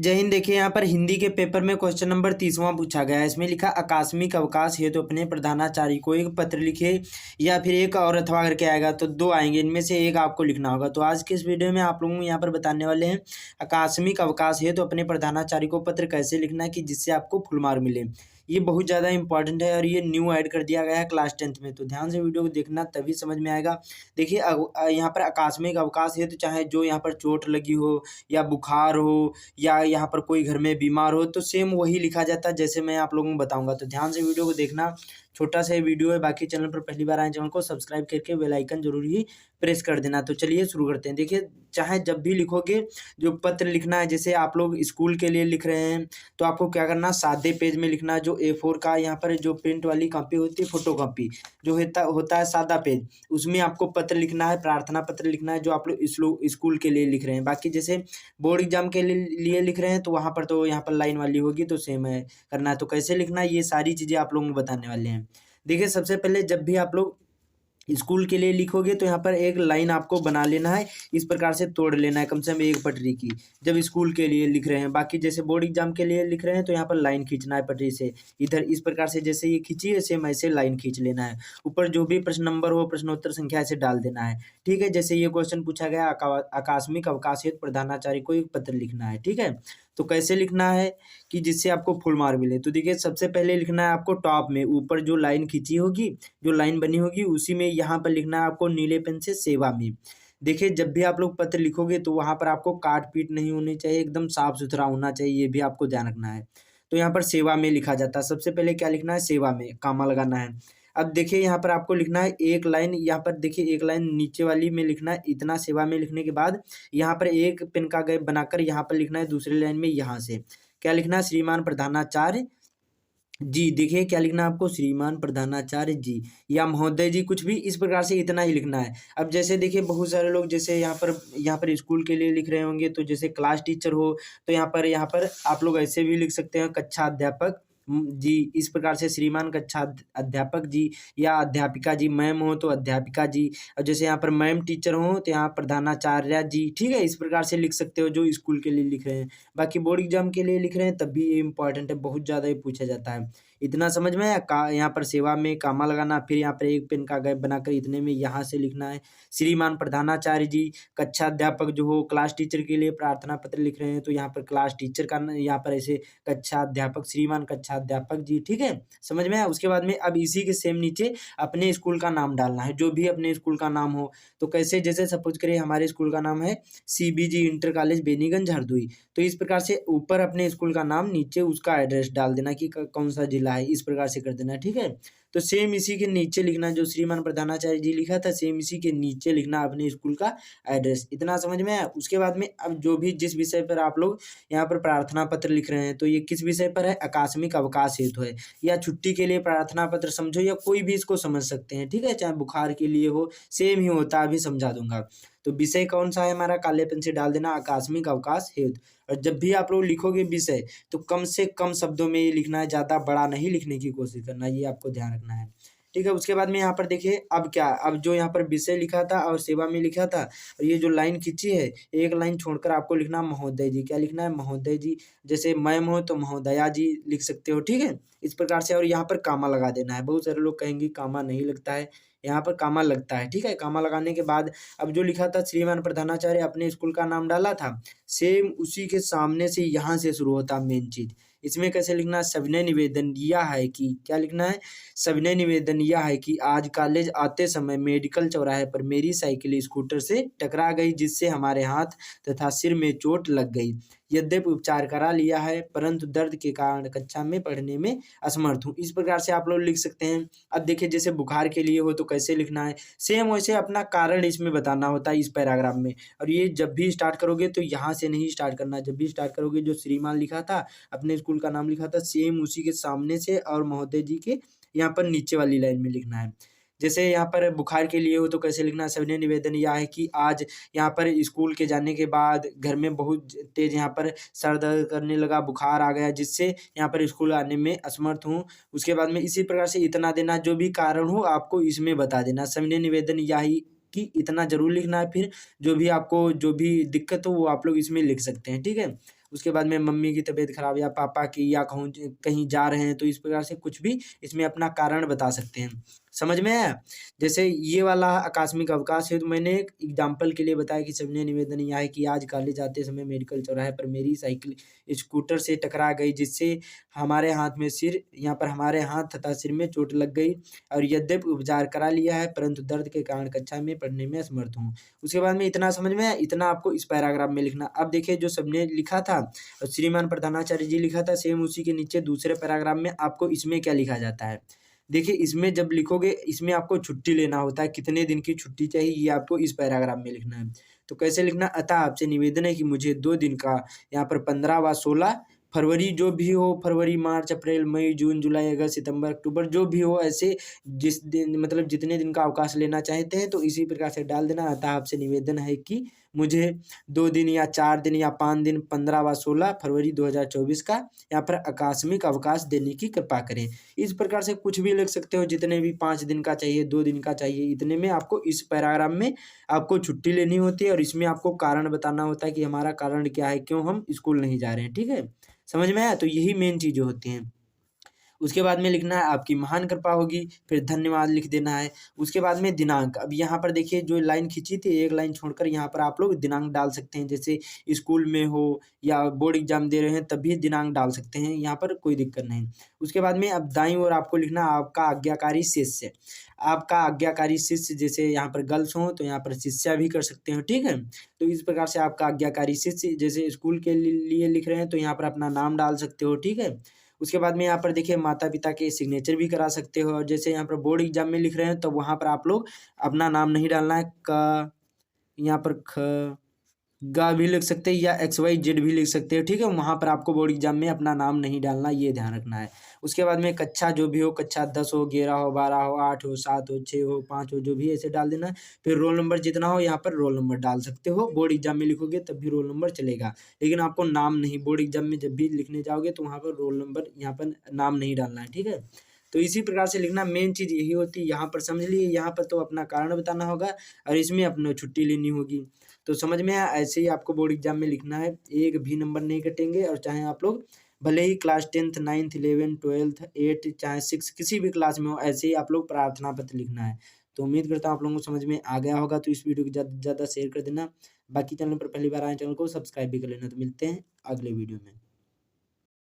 जय हिंद। देखिए यहाँ पर हिंदी के पेपर में क्वेश्चन नंबर 30वां पूछा गया है। इसमें लिखा आकस्मिक अवकाश हेतु तो अपने प्रधानाचार्य को एक पत्र लिखे या फिर एक और अथवा करके आएगा तो दो आएंगे, इनमें से एक आपको लिखना होगा। तो आज के इस वीडियो में आप लोगों को यहाँ पर बताने वाले हैं आकस्मिक अवकाश हेतु तो अपने प्रधानाचार्य को पत्र कैसे लिखना है कि जिससे आपको फुल मार्क मिले। ये बहुत ज़्यादा इंपॉर्टेंट है और ये न्यू ऐड कर दिया गया है क्लास 10th में, तो ध्यान से वीडियो को देखना तभी समझ में आएगा। देखिए यहाँ पर आकस्मिक अवकाश हेतु चाहे जो यहाँ पर चोट लगी हो या बुखार हो या यहाँ पर कोई घर में बीमार हो तो सेम वही लिखा जाता है जैसे मैं आप लोगों को बताऊंगा। तो ध्यान से वीडियो को देखना, छोटा सा वीडियो है। बाकी चैनल पर पहली बार आए चैनल को सब्सक्राइब करके बेल आइकन जरूर ही प्रेस कर देना। तो चलिए शुरू करते हैं। देखिए चाहे जब भी लिखोगे जो पत्र लिखना है, जैसे आप लोग स्कूल के लिए लिख रहे हैं तो आपको क्या करना, सादे पेज में लिखना। जो A4 का यहाँ पर जो प्रिंट वाली कॉपी होती है, फोटो कॉपी जो होता है सादा पेज, उसमें आपको पत्र लिखना है, प्रार्थना पत्र लिखना है जो आप लोग स्कूल के लिए लिख रहे हैं। बाकी जैसे बोर्ड एग्जाम के लिए लिख रहे हैं तो वहाँ पर तो यहाँ पर लाइन वाली होगी तो सेम है करना है। तो कैसे लिखना है ये सारी चीज़ें आप लोगों को बताने वाले हैं। देखिए सबसे पहले जब भी आप लोग स्कूल के लिए लिखोगे तो यहाँ पर एक लाइन आपको बना लेना है, इस प्रकार से तोड़ लेना है कम से कम एक पटरी की, जब स्कूल के लिए लिख रहे हैं। बाकी जैसे बोर्ड एग्जाम के लिए लिख रहे हैं तो यहाँ पर लाइन खींचना है पटरी से, इधर इस प्रकार से जैसे ये खींची है सेम ऐसे लाइन खींच लेना है। ऊपर जो भी प्रश्न नंबर हो, प्रश्नोत्तर संख्या ऐसे डाल देना है। ठीक है, जैसे ये क्वेश्चन पूछा गया आकस्मिक अवकाश हेतु प्रधानाचार्य को एक पत्र लिखना है। ठीक है, तो कैसे लिखना है कि जिससे आपको फुल मार्क मिले। तो देखिए सबसे पहले लिखना है आपको टॉप में, ऊपर जो लाइन खींची होगी, जो लाइन बनी होगी उसी में यहाँ पर लिखना है आपको नीले पेन से सेवा में। देखिए जब भी आप लोग पत्र लिखोगे तो वहाँ पर आपको काट पीट नहीं होनी चाहिए, एकदम साफ सुथरा होना चाहिए, ये भी आपको ध्यान रखना है। तो यहाँ पर सेवा में लिखा जाता है। सबसे पहले क्या लिखना है, सेवा में कामा लगाना है। अब देखिए यहाँ पर आपको लिखना है एक लाइन, यहाँ पर देखिए एक लाइन नीचे वाली में लिखना है इतना सेवा में लिखने के बाद यहाँ पर एक पेन का गैप बनाकर यहाँ पर लिखना है दूसरी लाइन में, यहाँ से क्या लिखना है, श्रीमान प्रधानाचार्य जी। देखिए क्या लिखना है आपको, श्रीमान प्रधानाचार्य जी या महोदय जी, कुछ भी इस प्रकार से इतना ही लिखना है। अब जैसे देखिए बहुत सारे लोग जैसे यहाँ पर स्कूल के लिए लिख रहे होंगे तो जैसे क्लास टीचर हो तो यहाँ पर आप लोग ऐसे भी लिख सकते हैं, कक्षा अध्यापक जी, इस प्रकार से श्रीमान कक्षा अध्यापक जी या अध्यापिका जी, मैम हो तो अध्यापिका जी, और जैसे यहाँ पर मैम टीचर हो तो यहाँ प्रधानाचार्य जी। ठीक है, इस प्रकार से लिख सकते हो जो स्कूल के लिए लिख रहे हैं। बाकी बोर्ड एग्जाम के लिए लिख रहे हैं तब भी ये इंपॉर्टेंट है, बहुत ज़्यादा ये पूछा जाता है। इतना समझ में आया, यहाँ पर सेवा में कामा लगाना, फिर यहाँ पर एक पेन का गैप बनाकर इतने में यहाँ से लिखना है श्रीमान प्रधानाचार्य जी। कक्षा अध्यापक जो हो, क्लास टीचर के लिए प्रार्थना पत्र लिख रहे हैं तो यहाँ पर क्लास टीचर का यहाँ पर ऐसे कक्षा अध्यापक, श्रीमान कक्षा अध्यापक जी। ठीक है, समझ में आया। उसके बाद में अब इसी के सेम नीचे अपने स्कूल का नाम डालना है, जो भी अपने स्कूल का नाम हो। तो कैसे, जैसे सपोज करिए हमारे स्कूल का नाम है CBG inter college Beniganj Hardoi, तो इस प्रकार से ऊपर अपने स्कूल का नाम, नीचे उसका एड्रेस डाल देना कि कौन सा जिला है, इस प्रकार से कर देना है। ठीक है, तो सेम इसी के नीचे लिखना, जो श्रीमान प्रधानाचार्य जी लिखा था सेम इसी के नीचे लिखना अपने स्कूल का एड्रेस। इतना समझ में आया। उसके बाद में अब जो भी जिस विषय पर आप लोग यहाँ पर प्रार्थना पत्र लिख रहे हैं तो ये किस विषय पर है, आकस्मिक अवकाश हेतु है या छुट्टी के लिए प्रार्थना पत्र समझो, या कोई भी इसको समझ सकते हैं। ठीक है, चाहे बुखार के लिए हो, सेम ही होता है, अभी समझा दूंगा। तो विषय कौन सा है हमारा, काले पेन से डाल देना आकस्मिक अवकाश हेतु। और जब भी आप लोग लिखोगे विषय तो कम से कम शब्दों में ये लिखना है, ज़्यादा बड़ा नहीं लिखने की कोशिश करना, ये आपको ध्यान रखना है। ठीक है, उसके बाद में यहाँ पर देखिए अब क्या, अब जो यहाँ पर विषय लिखा था और सेवा में लिखा था, और ये जो लाइन खींची है एक लाइन छोड़कर आपको लिखना महोदय जी। क्या लिखना है, महोदय जी। जैसे मैम हो तो महोदया जी लिख सकते हो। ठीक है, इस प्रकार से। और यहाँ पर कामा लगा देना है। बहुत सारे लोग कहेंगे कामा नहीं लगता है, यहाँ पर कामा लगता है। ठीक है, कामा लगाने के बाद अब जो लिखा था श्रीमान प्रधानाचार्य अपने स्कूल का नाम डाला था, सेम उसी के सामने से यहाँ से शुरू होता मेन चीज। इसमें कैसे लिखना है, सविनय निवेदन यह है कि, क्या लिखना है, सविनय निवेदन यह है कि आज कॉलेज आते समय मेडिकल चौराहे पर मेरी साइकिल स्कूटर से टकरा गई, जिससे हमारे हाथ तथा सिर में चोट लग गई। यद्यपि उपचार करा लिया है परंतु दर्द के कारण कक्षा में पढ़ने में असमर्थ हूँ। इस प्रकार से आप लोग लिख सकते हैं। अब देखिए जैसे बुखार के लिए हो तो कैसे लिखना है, सेम वैसे अपना कारण इसमें बताना होता है इस पैराग्राफ में। और ये जब भी स्टार्ट करोगे तो यहाँ से नहीं स्टार्ट करना, जब भी स्टार्ट करोगे जो श्रीमान लिखा था, अपने स्कूल का नाम लिखा था, सेम उसी के सामने से और महोदय जी के यहाँ पर नीचे वाली लाइन में लिखना है। जैसे यहाँ पर बुखार के लिए हो तो कैसे लिखना, सविनय निवेदन यह है कि आज यहाँ पर स्कूल के जाने के बाद घर में बहुत तेज यहाँ पर सर दर्द करने लगा, बुखार आ गया, जिससे यहाँ पर स्कूल आने में असमर्थ हूँ। उसके बाद में इसी प्रकार से इतना देना, जो भी कारण हो आपको इसमें बता देना। सविनय निवेदन यही कि इतना जरूर लिखना है, फिर जो भी आपको जो भी दिक्कत हो वो आप लोग इसमें लिख सकते हैं। ठीक है, उसके बाद में मम्मी की तबीयत खराब या पापा की या कहूँ कहीं जा रहे हैं, तो इस प्रकार से कुछ भी इसमें अपना कारण बता सकते हैं। समझ में आया? जैसे ये वाला आकस्मिक अवकाश है, तो मैंने एक एग्जाम्पल के लिए बताया कि सविनय निवेदन यह है कि आज कॉलेज जाते समय मेडिकल चौराहे पर मेरी साइकिल स्कूटर से टकरा गई, जिससे हमारे हाथ में सिर यहाँ पर हमारे हाथ तथा सिर में चोट लग गई और यद्यपि उपचार करा लिया है, परंतु दर्द के कारण कक्षा में पढ़ने में असमर्थ हूँ। उसके बाद में इतना समझ में आया, इतना आपको इस पैराग्राफ में लिखना। अब देखिए जो सबने लिखा था और श्रीमान प्रधानाचार्य जी लिखा था, सेम उसी के नीचे दूसरे पैराग्राफ में आपको इसमें क्या लिखा जाता है। देखिए इसमें जब लिखोगे, इसमें आपको छुट्टी लेना होता है, कितने दिन की छुट्टी चाहिए ये आपको इस पैराग्राफ में लिखना है। तो कैसे लिखना, अतः आपसे निवेदन है कि मुझे 2 दिन का, यहाँ पर 15 व 16 फरवरी जो भी हो, फरवरी, मार्च, अप्रैल, मई, जून, जुलाई, अगस्त, सितंबर, अक्टूबर जो भी हो, ऐसे जिस दिन मतलब जितने दिन का अवकाश लेना चाहते हैं तो इसी प्रकार से डाल देना। अतः आपसे निवेदन है कि मुझे 2 दिन या 4 दिन या 5 दिन 15 व 16 फरवरी 2024 का यहाँ पर आकस्मिक अवकाश देने की कृपा करें। इस प्रकार से कुछ भी लिख सकते हो, जितने भी 5 दिन का चाहिए, 2 दिन का चाहिए, इतने में आपको इस पैराग्राफ में आपको छुट्टी लेनी होती है और इसमें आपको कारण बताना होता है कि हमारा कारण क्या है, क्यों हम स्कूल नहीं जा रहे हैं। ठीक है, समझ में आया? तो यही मेन चीज़ें होती हैं। उसके बाद में लिखना है आपकी महान कृपा होगी, फिर धन्यवाद लिख देना है। उसके बाद में दिनांक, अब यहाँ पर देखिए जो लाइन खींची थी, एक लाइन छोड़कर यहाँ पर आप लोग दिनांक डाल सकते हैं। जैसे स्कूल में हो या बोर्ड एग्जाम दे रहे हैं तब भी दिनांक डाल सकते हैं, यहाँ पर कोई दिक्कत नहीं। उसके बाद में अब दाईं ओर आपको लिखना आपका आज्ञाकारी शिष्य। आपका आज्ञाकारी शिष्य, जैसे यहाँ पर गर्ल्स हो तो यहाँ पर शिष्या भी कर सकते हो। ठीक है, तो इस प्रकार से आपका आज्ञाकारी शिष्य, जैसे स्कूल के लिए लिख रहे हैं तो यहाँ पर अपना नाम डाल सकते हो। ठीक है, उसके बाद में यहाँ पर देखिए माता-पिता के सिग्नेचर भी करा सकते हो, और जैसे यहाँ पर बोर्ड एग्जाम में लिख रहे हैं तो वहाँ पर आप लोग अपना नाम नहीं डालना है। क यहाँ पर ख गा भी लिख सकते हैं या XYZ भी लिख सकते हो। ठीक है, वहाँ पर आपको बोर्ड एग्जाम में अपना नाम नहीं डालना, ये ध्यान रखना है। उसके बाद में कक्षा जो भी हो, कक्षा 10 हो, 11 हो, 12 हो, 8 हो, 7 हो, 6 हो, 5 हो, जो भी है ऐसे डाल देना है। फिर रोल नंबर जितना हो यहाँ पर रोल नंबर डाल सकते हो। बोर्ड एग्जाम में लिखोगे तब भी रोल नंबर चलेगा, लेकिन आपको नाम नहीं, बोर्ड एग्जाम में जब भी लिखने जाओगे तो वहाँ पर रोल नंबर, यहाँ पर नाम नहीं डालना है। ठीक है, तो इसी प्रकार से लिखना, मेन चीज़ यही होती है। यहाँ पर समझ लिए, यहाँ पर तो अपना कारण बताना होगा और इसमें अपना छुट्टी लेनी होगी। तो समझ में आया? ऐसे ही आपको बोर्ड एग्जाम में लिखना है, एक भी नंबर नहीं कटेंगे। और चाहे आप लोग भले ही class 10th 9th 11th 12th 8 चाहे 6 किसी भी क्लास में हो, ऐसे ही आप लोग प्रार्थना पत्र लिखना है। तो उम्मीद करता हूँ आप लोगों को समझ में आ गया होगा। तो इस वीडियो को ज़्यादा से ज़्यादा शेयर कर देना। बाकी चैनल पर पहली बार आए, चैनल को सब्सक्राइब भी कर लेना। तो मिलते हैं अगले वीडियो में।